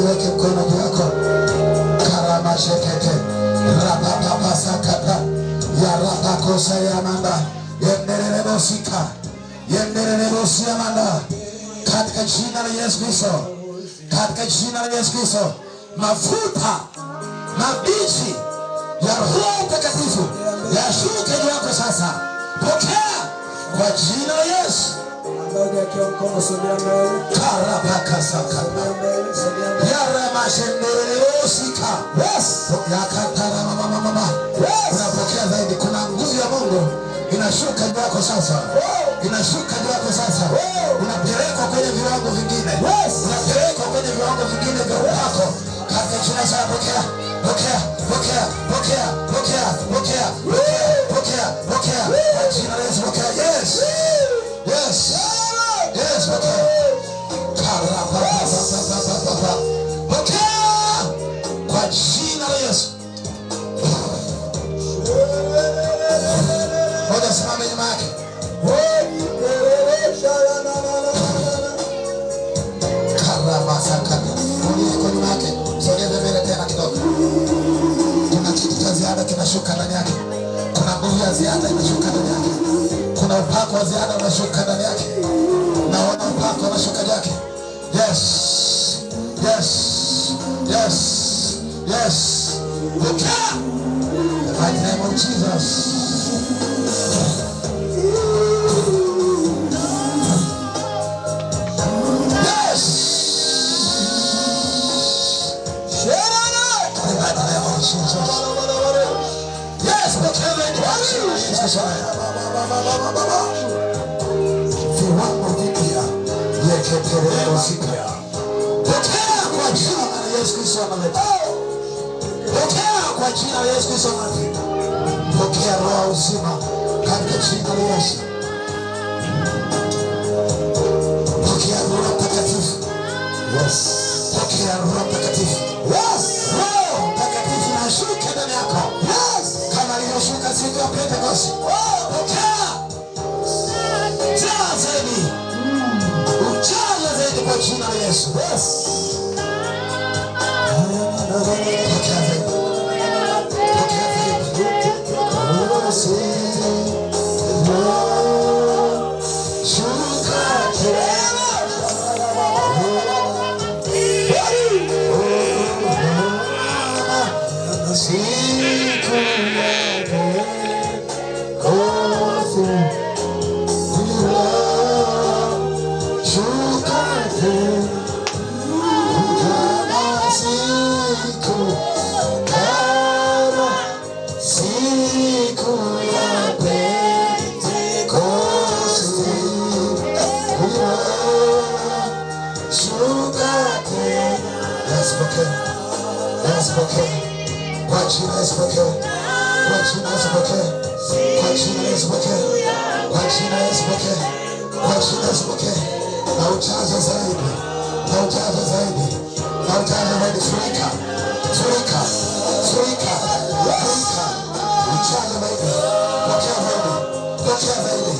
Weke mkono juu yako. Karama shekete. Rapapapa sakata. Ya rapakosa ya manda. Yenderere sika. Yenderere siamanda. Katika jina la Yesu Kristo. Katika jina la Yesu Kristo. Mafuta mabichi ya Roho Mtakatifu yashuke juu yako sasa. Pokea kwa jina la Yesu. Karabaka sakata. Yara mashendere osika. Yakatara mama. Unapokea zaidi. Kuna nguvu ya Mungu inashuka juu yako sasa. Inashuka juu yako sasa. Unapelekwa kwenye viwango vingine. Unapelekwa kwenye viwango vingine vya upako. Katika jina la Yesu pokea. Pokea. Kwa jina la Yesu pokea. Yes, pokea. Pokea kwa jina la Yesu. Moja simama nyuma yake. Nyuma yake. Sogeza mbele tena kidogo. Kuna kitu cha ziada kinashuka ndani yake. Kuna nguvu ya ziada inashuka ndani yake. Kuna upako wa ziada unashuka ndani yake. Naona upako unashuka ndani yake. Yes. Okay. In the mighty name of Jesus. Viwango vipya yeketereo sika. Pokea kwa jina la Yesu Kristo analeta. Pokea kwa jina la Yesu Kristo analeta. Pokea roho uzima katika jina la Yesu. Pokea roho Mtakatifu. Pokea roho Mtakatifu. Roho Mtakatifu anashuka ndani yako. Kama alivyoshuka siku ya Pentekoste. Pokea. Jaza zaidi. Ujaza zaidi kwa jina la Yesu. Pokea zaidi.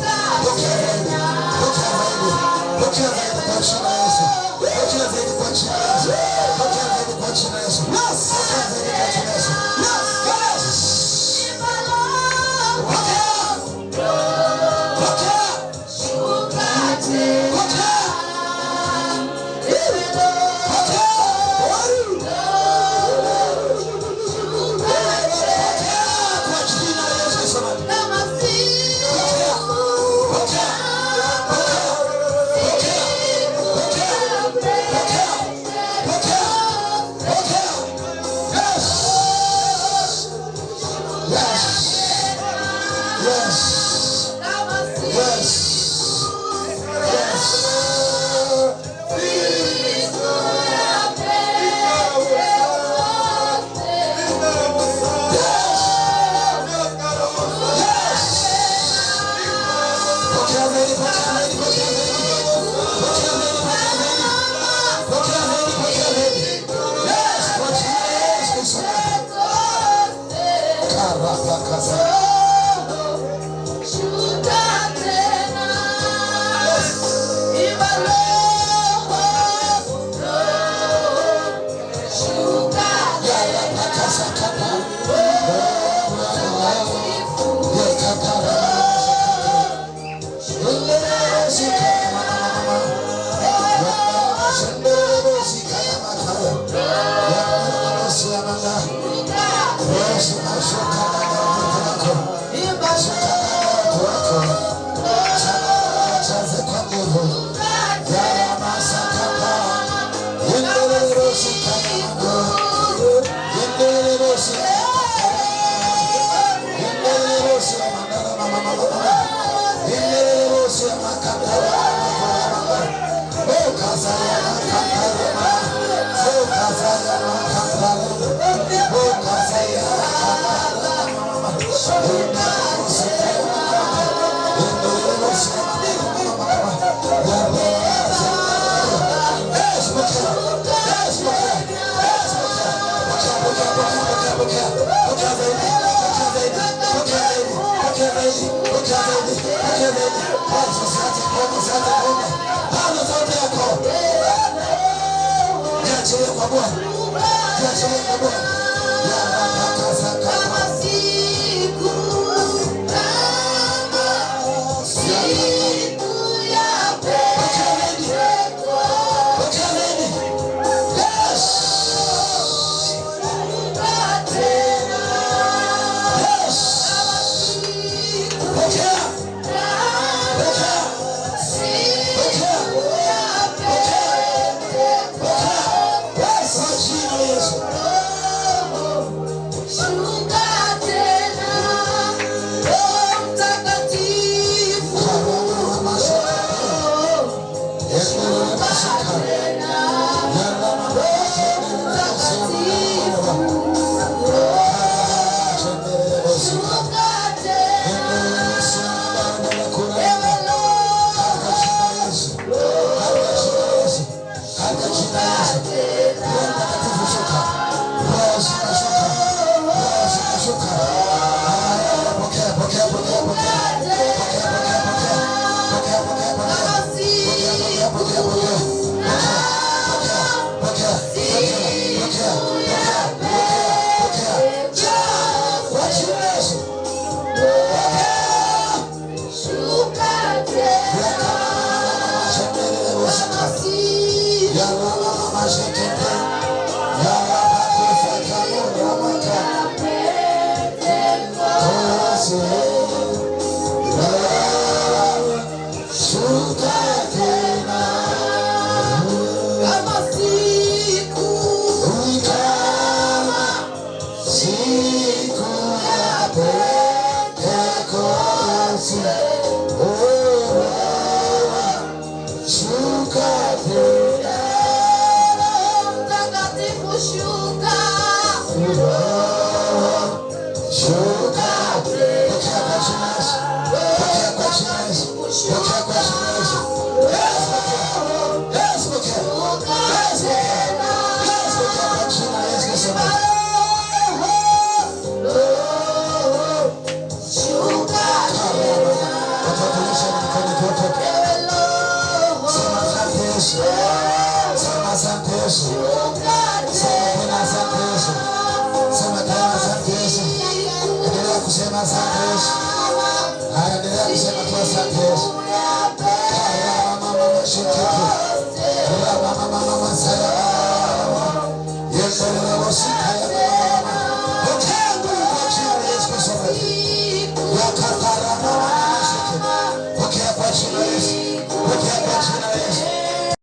Pokea kwa jina la Yesu.